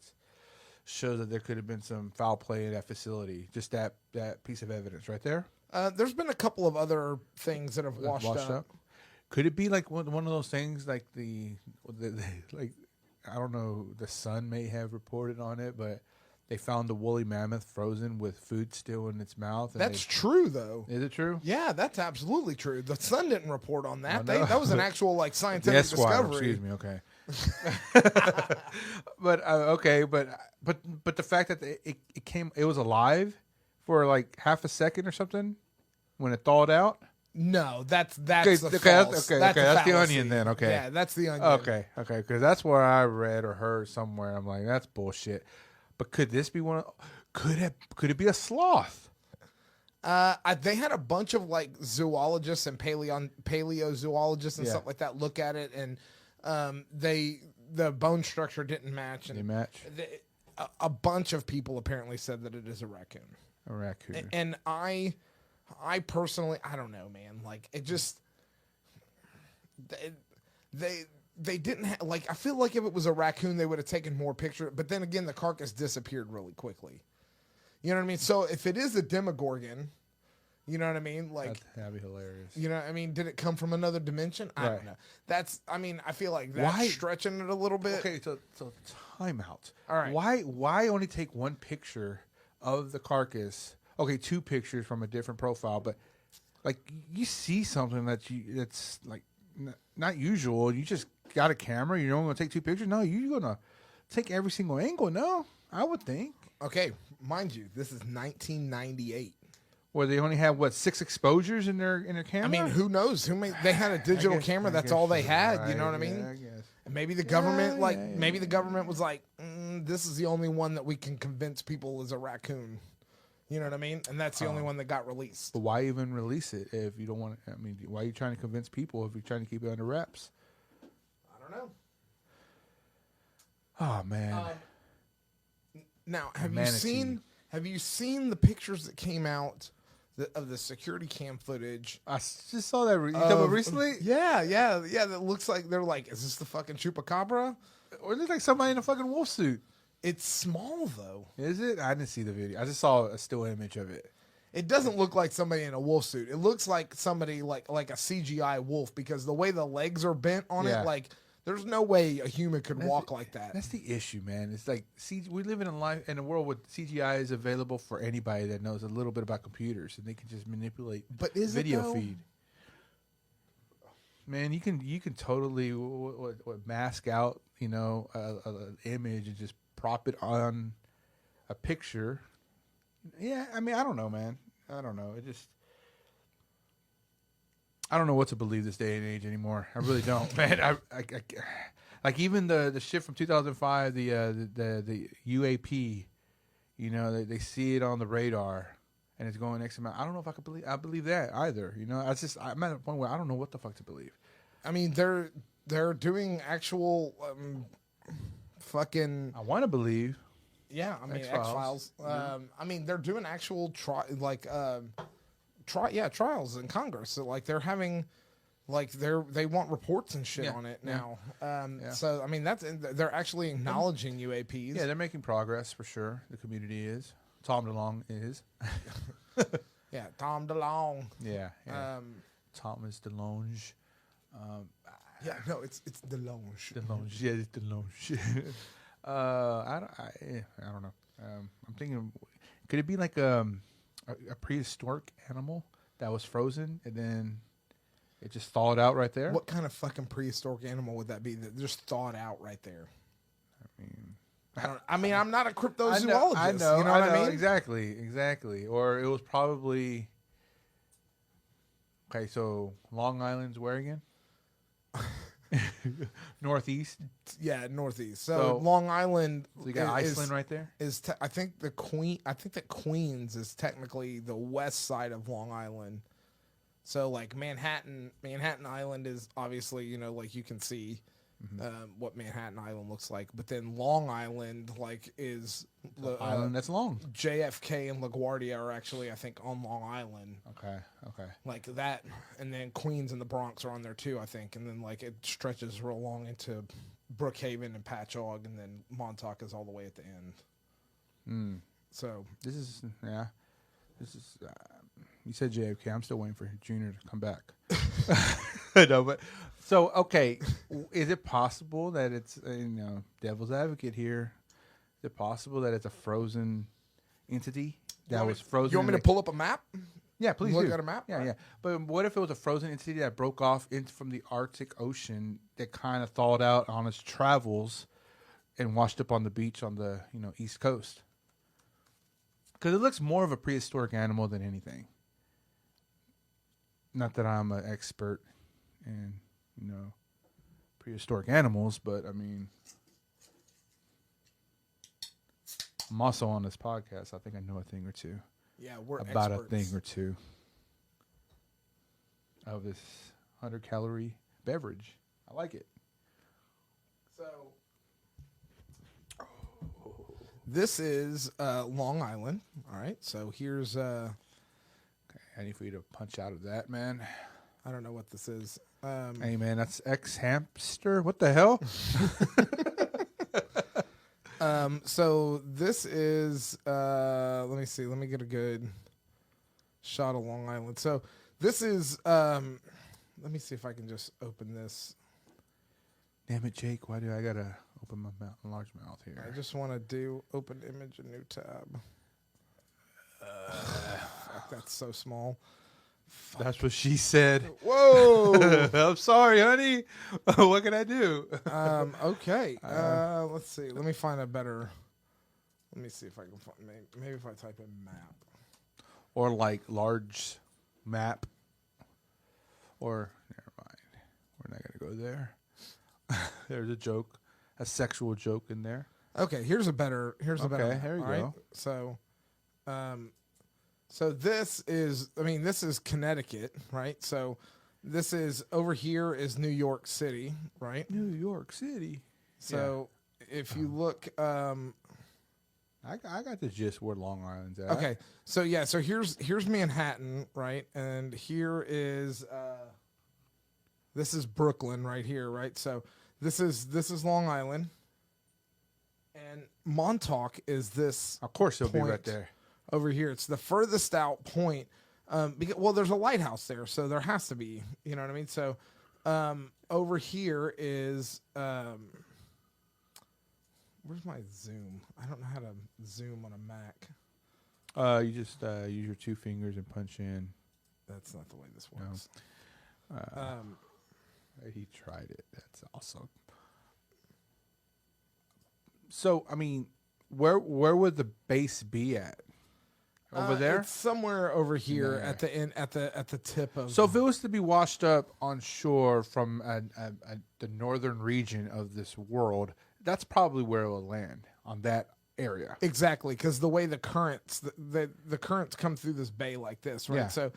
shows that there could have been some foul play in that facility. Just that piece of evidence right there. There's been a couple of other things that have washed up. Could it be like one of those things like the like I don't know, the Sun may have reported on it, but they found the woolly mammoth frozen with food still in its mouth. That's true, though. Is it true? Yeah, that's absolutely true. The Sun didn't report on that. No. That was an actual scientific discovery. Excuse me. Okay. But the fact that it was alive for like half a second or something when it thawed out. No, that's okay. That's the onion then. Okay, yeah, that's the onion. Okay, because that's where I read or heard somewhere. I'm like, that's bullshit. But could this be one? Could it be a sloth? They had a bunch of like zoologists and paleozoologists and stuff like that look at it, and the bone structure didn't match. And they match. A bunch of people apparently said that it is a raccoon. A raccoon. And I personally, I don't know, man. Like it just, they didn't like. I feel like if it was a raccoon, they would have taken more pictures. But then again, the carcass disappeared really quickly. You know what I mean? So if it is a Demogorgon, You know what I mean? Like, that'd be hilarious. You know what I mean? Did it come from another dimension? I don't know. I feel like that's stretching it a little bit. Okay, so time out. All right. Why only take one picture of the carcass? Okay, 2 pictures from a different profile, but like you see something that's like not usual. You just got a camera. You're only going to take 2 pictures. No, you're going to take every single angle. No, I would think. Okay, mind you, this is 1998. Where they only have 6 exposures in their camera. I mean, who knows? They had a digital camera. That's all they had. Right. You know what I mean? I guess. And maybe the government, maybe the government was like, this is the only one that we can convince people is a raccoon. You know what I mean? And that's the only one that got released. But why even release it if you don't want to? I mean, why are you trying to convince people if you're trying to keep it under wraps? I don't know. Oh man. Now, have you seen the pictures that came out of the security cam footage? I just saw that. You talking about recently? Yeah. That looks like they're like, is this the fucking chupacabra? Or is it like somebody in a fucking wolf suit? It's small though. Is it? I didn't see the video. I just saw a still image of it. It doesn't look like somebody in a wolf suit. It looks like somebody like a CGI wolf because the way the legs are bent on it, like there's no way a human could walk like that. That's the issue, man. It's like we live in a world where CGI is available for anybody that knows a little bit about computers, and they can just manipulate video feed. Man, you can totally mask out, an image and just prop it on a picture. Yeah, I mean, I don't know, man. I don't know. I don't know what to believe this day and age anymore. I really don't, man. I like even the shit from 2005, the UAP. They see it on the radar, and it's going X amount. I don't know if I believe that either. I'm at a point where I don't know what the fuck to believe. I mean, they're doing actual fucking. I want to believe. Yeah, I mean X-Files. I mean, they're doing actual trials in Congress. So they're having they want reports and shit on it now. So I mean they're actually acknowledging UAPs. Yeah, they're making progress for sure. The community is. Tom DeLonge is. Yeah, Tom DeLonge. Yeah. Thomas DeLonge. It's DeLonge. DeLonge. Yeah, it's DeLonge. I don't know. I'm thinking, could it be like a prehistoric animal that was frozen and then it just thawed out right there? What kind of fucking prehistoric animal would that be that just thawed out right there? I mean, I'm not a cryptozoologist. I know. You know what I mean? Exactly. Or it was probably okay. So Long Island's where again? Northeast. Yeah, northeast. So Long Island. So you got Iceland right there. I think that Queens is technically the west side of Long Island. So Manhattan Island is obviously you can see what Manhattan Island looks like, but then Long Island is the island that's long. JFK and LaGuardia are actually I think on Long Island. Okay. Like that, and then Queens and the Bronx are on there too, I think, and then it stretches real long into Brookhaven and Patchogue, and then Montauk is all the way at the end. So this is you said JFK. I'm still waiting for Junior to come back. No, but so okay, is it possible that it's devil's advocate here? Is it possible that it's a frozen entity that was frozen? You want me to pull up a map? Yeah, please look at a map. Yeah, right. Yeah. But what if it was a frozen entity that broke off from the Arctic Ocean that kind of thawed out on its travels and washed up on the beach on the East Coast? Because it looks more of a prehistoric animal than anything. Not that I'm an expert in prehistoric animals, but I mean, I'm also on this podcast. I think I know a thing or two. Yeah, we're about experts. A thing or two of this 100-calorie beverage. I like it. So this is Long Island. All right. So here's okay, I need for you to punch out of that, man. I don't know what this is. Hey, man, that's X-Hamster. What the hell? So this is let me see. Let me get a good shot of Long Island. So this is. Let me see if I can just open this. Damn it, Jake! Why do I gotta open my large mouth here? I just want to do open image, a new tab. Fuck, that's so small. That's what she said. Whoa! I'm sorry, honey. What can I do? Okay. Let's see. Let me find a better. Let me see if I can find. Maybe if I type in map. Or like large map. Or never mind. We're not gonna go there. There's a joke, a sexual joke in there. Okay. Here's a better. There you go. Right? So, so this is. I mean, this is Connecticut, right? So, this is over here is New York City, right? New York City. So, if you look, I got the gist where Long Island's at. okay. So yeah. So here's Manhattan, right? And here is. This is Brooklyn right here, right? So this is Long Island, and Montauk is this. Of course, it'll be point right there. over here. It's the furthest out point. Because there's a lighthouse there, so there has to be. You know what I mean? So over here is where's my zoom? I don't know how to zoom on a Mac. You just use your 2 fingers and punch in. That's not the way this works. He tried it. That's awesome. So, I mean, where would the base be at? Over there? It's somewhere over here at the end, at the tip of. So, if it was to be washed up on shore from the northern region of this world, that's probably where it will land, on that area. Exactly, because the way the currents the currents come through this bay like this, right? Yeah. So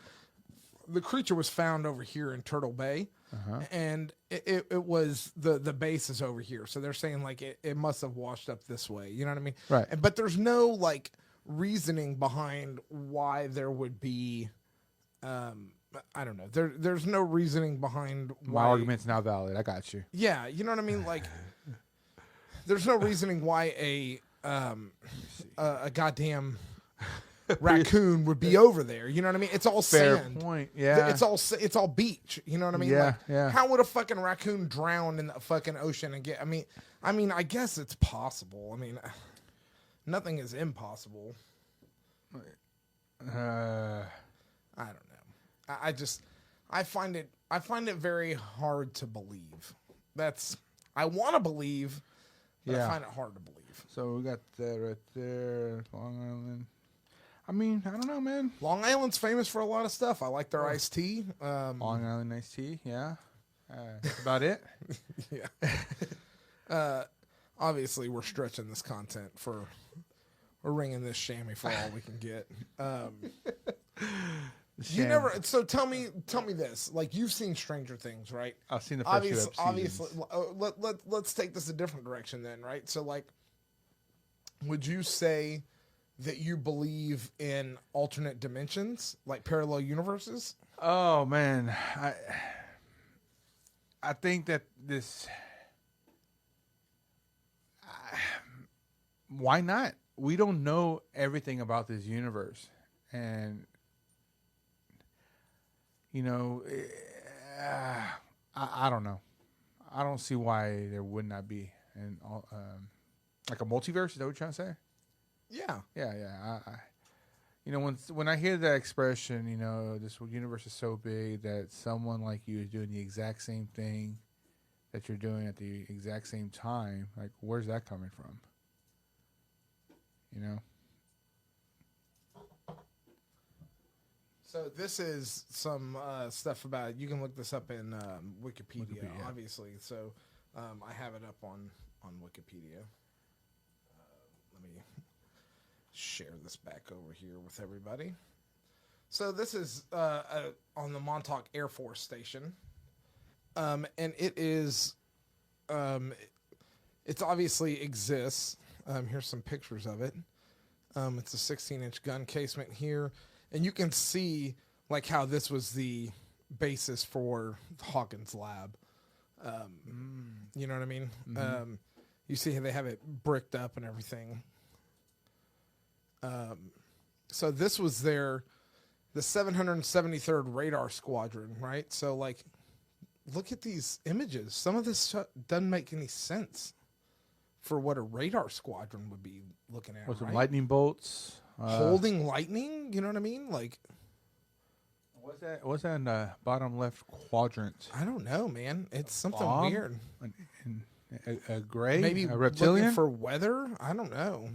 the creature was found over here in Turtle Bay, and it was the base is over here. So they're saying like it must have washed up this way. You know what I mean? Right. But there's no like reasoning behind why there would be. I don't know. There's no reasoning behind why. My argument's now valid. I got you. Yeah, you know what I mean. Like, there's no reasoning why a goddamn raccoon would be over there. You know what I mean? It's all Fair sand. point. Yeah. It's all beach. You know what I mean? Yeah, Like, yeah. How would a fucking raccoon drown in the fucking ocean and get? I mean, I guess it's possible. I mean, nothing is impossible. I don't know. I find it very hard to believe. I want to believe, but I find it hard to believe. So we got that right there, Long Island. I mean, I don't know, man. Long Island's famous for a lot of stuff. I like their iced tea. Long Island iced tea, yeah. That's about it. Yeah. Obviously, we're stretching this content we're wringing this chamois for all we can get. You never. So tell me this. Like, you've seen Stranger Things, right? I've seen the first two episodes. Obviously, let's take this a different direction then, right? So, like, would you say that you believe in alternate dimensions, like parallel universes? Oh man, I think that this. Why not? We don't know everything about this universe, and you know, I don't know. I don't see why there would not be an like a multiverse. Is that what you're trying to say? Yeah. Yeah. You know, when I hear that expression, you know, this universe is so big that someone like you is doing the exact same thing that you're doing at the exact same time. Like, where's that coming from? You know. So this is some stuff about. You can look this up in Wikipedia, obviously. So I have it up on Wikipedia. Let me share this back over here with everybody. So this is on the Montauk Air Force Station, and it is. It's obviously exists. Here's some pictures of it. It's a 16-inch gun casement here. And you can see like how this was the basis for Hawkins' lab. You know what I mean? Mm-hmm. You see how they have it bricked up and everything. So this was their the 773rd Radar Squadron, right? So, like, look at these images. Some of this doesn't make any sense for what a radar squadron would be looking at. What's right? some lightning bolts? Holding lightning? You know what I mean? Like, what's that in the bottom left quadrant? I don't know, man. It's something Bomb? weird. A gray? Maybe a reptilian? looking for weather? I don't know.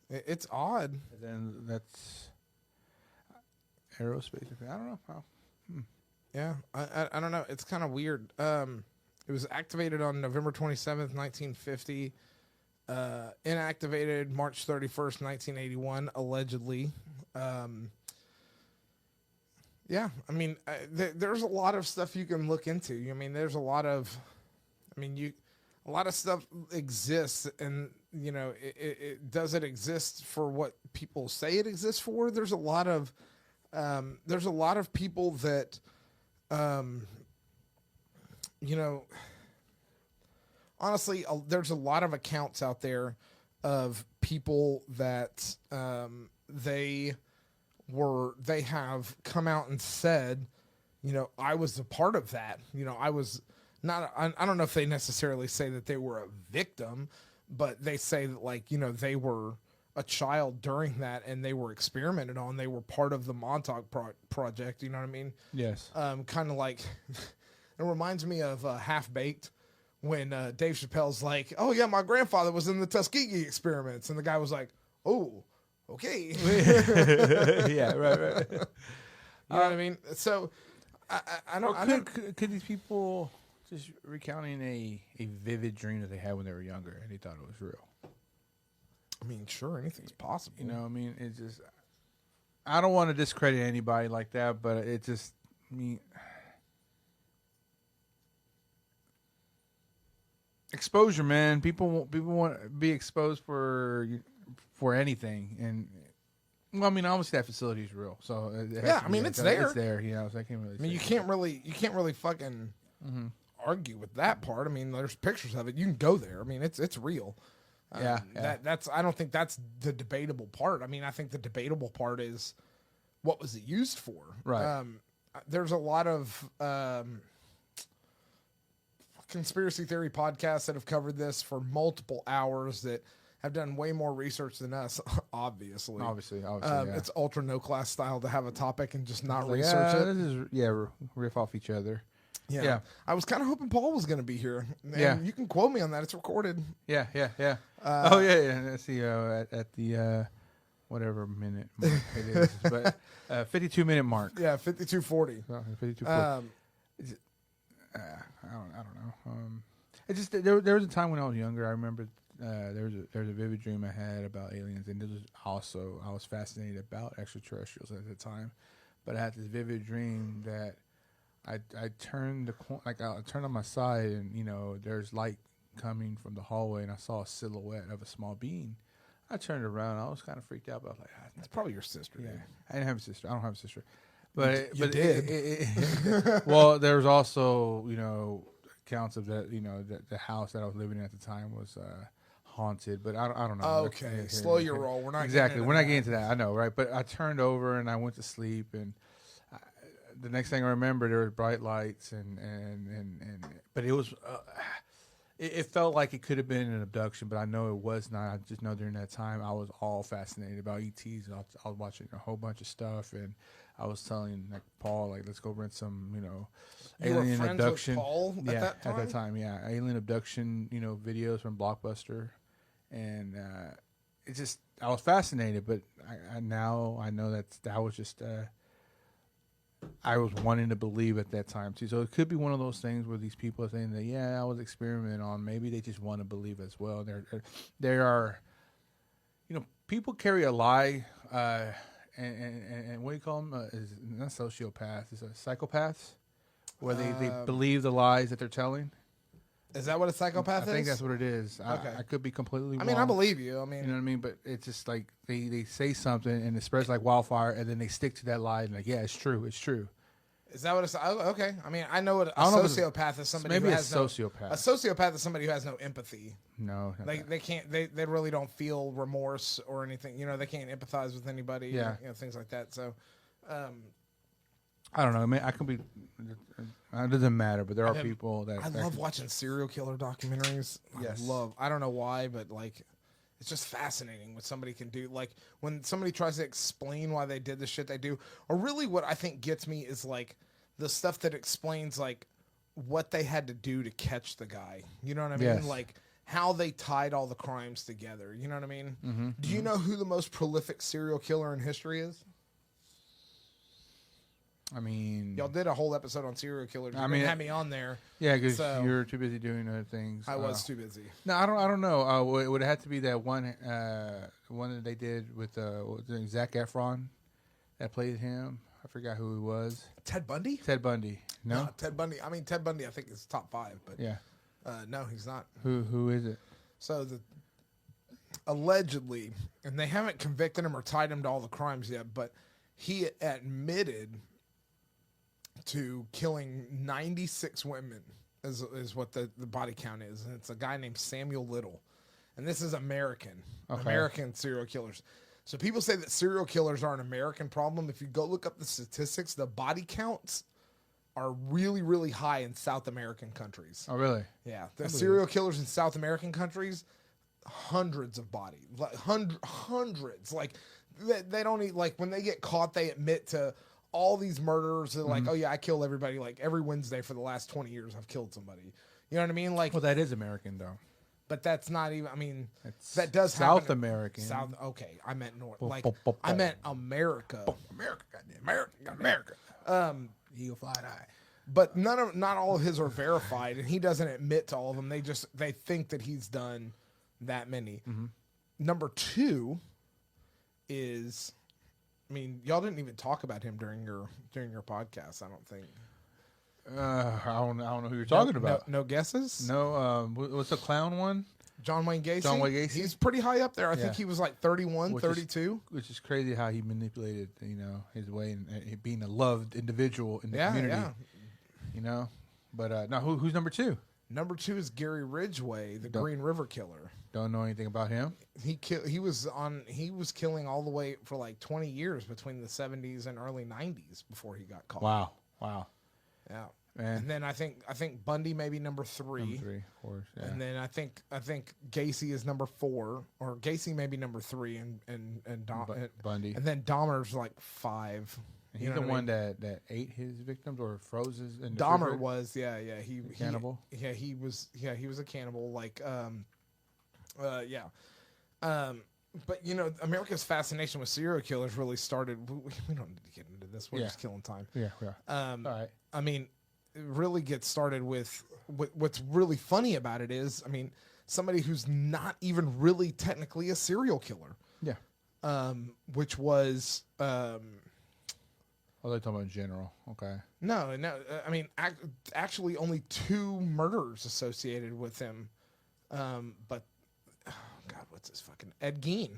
It's odd. And then that's aerospace. I don't know how. Yeah, I don't know. It's kind of weird. It was activated on November 27th, 1950. Inactivated March 31st, 1981, allegedly. Yeah, I mean, there's a lot of stuff you can look into. I mean, there's a lot of stuff exists, and you know, does it exist for what people say it exists for? There's a lot of people that, you know, honestly, there's a lot of accounts out there of people that they have come out and said, you know, I was a part of that. You know, I was not. I don't know if they necessarily say that they were a victim, but they say that, like, you know, they were a child during that and they were experimented on. They were part of the Montauk Project. You know what I mean? Yes. Kind of like, it reminds me of Half Baked when Dave Chappelle's like, oh yeah, my grandfather was in the Tuskegee experiments. And the guy was like, oh, okay. Yeah, right. You know what I mean? So I don't. Could these people just recounting a vivid dream that they had when they were younger and they thought it was real? I mean, sure, anything's possible. You know, I mean, it's just, I don't want to discredit anybody like that, but it just, I mean, exposure, man. People want to be exposed for anything, and well, I mean, obviously that facility is real, so yeah, I mean, it's there. It's there, you know. So I can't really. I mean, you can't really fucking argue with that part. I mean, there's pictures of it. You can go there. I mean, it's real. Yeah. That's. I don't think that's the debatable part. I mean, I think the debatable part is what was it used for. Right. There's a lot of conspiracy theory podcasts that have covered this for multiple hours that have done way more research than us. Obviously. Yeah. It's ultra no class style to have a topic and just not research it. This is riff off each other. Yeah. I was kind of hoping Paul was going to be here. And yeah. You can quote me on that. It's recorded. Yeah. Yeah. Let's see. At the whatever minute mark it is, but 52-minute mark. Yeah, 52:40. 52:40. I don't know. It just there was a time when I was younger. I remember there was a vivid dream I had about aliens, and this was also, I was fascinated about extraterrestrials at the time, but I had this vivid dream that I turned I turned on my side, and you know, there's light coming from the hallway, and I saw a silhouette of a small being. I turned around. I was kind of freaked out, but I was like, That's probably your sister. Yeah, Dude. I didn't have a sister. I don't have a sister. But you did. Well, there was also, you know, accounts of that. You know, the house that I was living in at the time was haunted. But I don't know. Okay, slow your roll. We're not exactly. We're not getting into that. I know, right? But I turned over and I went to sleep, and the next thing I remember, there were bright lights, and but it was. It felt like it could have been an abduction, but I know it was not. I just know during that time I was all fascinated about ETs. I was watching a whole bunch of stuff, and I was telling like Paul, like, let's go rent some, you know, alien abduction. With Paul at that time? Yeah, alien abduction, you know, videos from Blockbuster, and it just, I was fascinated, but I now I know that was just. I was wanting to believe at that time too. So it could be one of those things where these people are saying that, yeah, I was experimenting on. Maybe they just want to believe as well. There are, you know, people carry a lie, and what do you call them? Is not sociopaths. It's a psychopaths, where they believe the lies that they're telling. Is that what a psychopath is? I think that's what it is. Okay. I could be completely wrong. I mean, I believe you. I mean, you know what I mean? But it's just like they say something and it spreads like wildfire, and then they stick to that lie and like, yeah, it's true. It's true. Is that what it's? Okay. I mean, I know what a sociopath is. Somebody maybe who has sociopath. A sociopath is somebody who has no empathy. No, they can't. They really don't feel remorse or anything. You know, they can't empathize with anybody. Yeah. You know, things like that. So, I don't know. I mean, I can be. It doesn't matter, but there are people that. I love watching serial killer documentaries. Yes. I don't know why, but like, it's just fascinating what somebody can do. Like when somebody tries to explain why they did the shit they do, or really what I think gets me is like the stuff that explains like what they had to do to catch the guy. You know what I mean? Yes. Like how they tied all the crimes together. You know what I mean? Mm-hmm, Do you know who the most prolific serial killer in history is? I mean, Y'all did a whole episode on serial killers. You had me on there. Yeah, because you're too busy doing other things. I was too busy. No, I don't know. It would have to be that one that they did with Zac Efron that played him. I forgot who he was. Ted Bundy? Ted Bundy. No, Ted Bundy. I mean, Ted Bundy. I think is top 5, but yeah. No, he's not. Who is it? So allegedly, and they haven't convicted him or tied him to all the crimes yet, but he admitted to killing 96 women is what the body count is. And it's a guy named Samuel Little. And this is American serial killers. So people say that serial killers are an American problem. If you go look up the statistics, the body counts are really, really high in South American countries. Oh, really? Yeah. The serial killers in South American countries, hundreds of bodies. Like hundreds. Like they don't eat, like when they get caught, they admit to all these murders. They're like, oh yeah, I kill everybody. Like every Wednesday for the last 20 years, I've killed somebody. You know what I mean? Like, well, that is American though. But that's not even. I mean, it's that does South happen. American. South. Okay, I meant North. Like I meant America. America, goddamn America. Eagle fly high. But not all of his are verified, and he doesn't admit to all of them. They think that he's done that many. Mm-hmm. Number 2 is. I mean, y'all didn't even talk about him during your podcast. I don't think. I don't know who you're talking about. No guesses. No. What's the clown one? John Wayne Gacy. He's pretty high up there. I think he was like 31, 32. Which is crazy how he manipulated, his way and being a loved individual in the community. Yeah. You know, but now who's number 2? Number 2 is Gary Ridgeway, the Green River Killer. Don't know anything about him. He was killing all the way for like 20 years between the 70s and early 90s before he got caught. Wow. Yeah. Man. And then I think Bundy may be number 3. Number 3, of course. Yeah. And then I think Gacy is number 4, or Gacy may be number 3, and Bundy. And then Dahmer's like 5. And he's the one that ate his victims or froze his. Dahmer was, yeah. He cannibal. He was a cannibal. Like, yeah. But America's fascination with serial killers really started. We don't need to get into this. We're just killing time. Yeah. All right. I mean, it really gets started with what's really funny about it is, I mean, somebody who's not even really technically a serial killer. Yeah. Which was. Oh, they're talking about general. Okay. No. I mean, actually, only 2 murders associated with him. But, oh God, what's his fucking Ed Gein?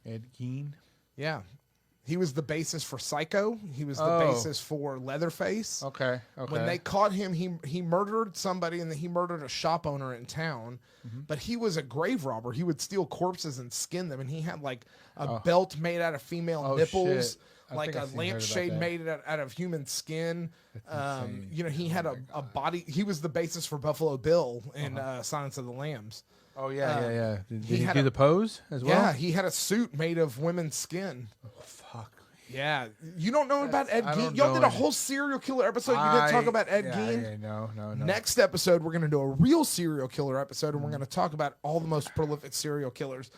Ed Gein. Yeah. He was the basis for Psycho. He was the basis for Leatherface. Okay. When they caught him, he murdered somebody, and then he murdered a shop owner in town. Mm-hmm. But he was a grave robber. He would steal corpses and skin them, and he had like a belt made out of female nipples, like a lampshade made out of human skin. He had a body. He was the basis for Buffalo Bill in Silence of the Lambs. Oh yeah. Did he do the pose as well? Yeah, he had a suit made of women's skin. Oh, fuck. Yeah, you don't know about Ed Gein? Y'all did a whole serial killer episode. You didn't talk about Ed Gein? Yeah, no. Next episode, we're going to do a real serial killer episode, and we're going to talk about all the most prolific serial killers.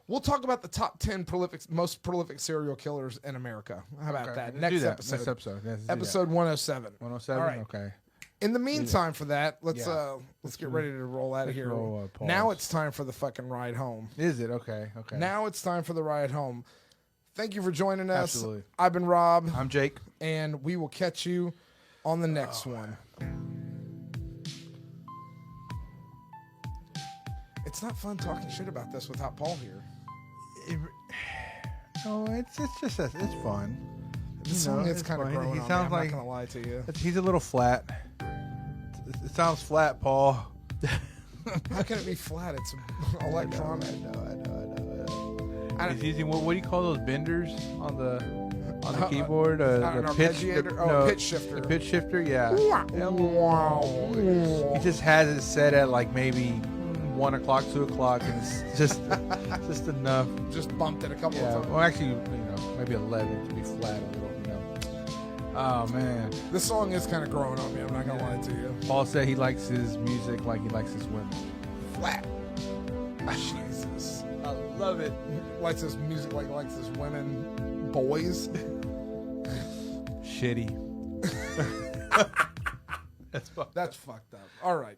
We'll talk about the top 10 most prolific serial killers in America. How about that? Next episode. Episode 107. 107. All right. Okay. In the meantime, for that, let's get ready to roll out of here. Now it's time for the fucking ride home. Is it? Okay. Now it's time for the ride home. Thank you for joining us. Absolutely. I've been Rob. I'm Jake. And we will catch you on the next one. It's not fun talking shit about this without Paul here. It's fun. The song is kind of growing on me. I'm not gonna lie to you. He's a little flat. It sounds flat, Paul. How can it be flat? It's electronic. I know. It's easy. What do you call those benders on on the keyboard. The pitch shifter. The pitch shifter, yeah. He just has it set at like maybe 1 o'clock, 2 o'clock, and it's just just enough. Just bumped it a couple of times. Well, actually, maybe 11 to be flat a little. Oh man, this song is kind of growing on me. I'm not gonna lie to you. Paul said he likes his music like he likes his women. Flat. Jesus, I love it. Likes his music like he likes his women, boys. Shitty. That's fucked up. All right.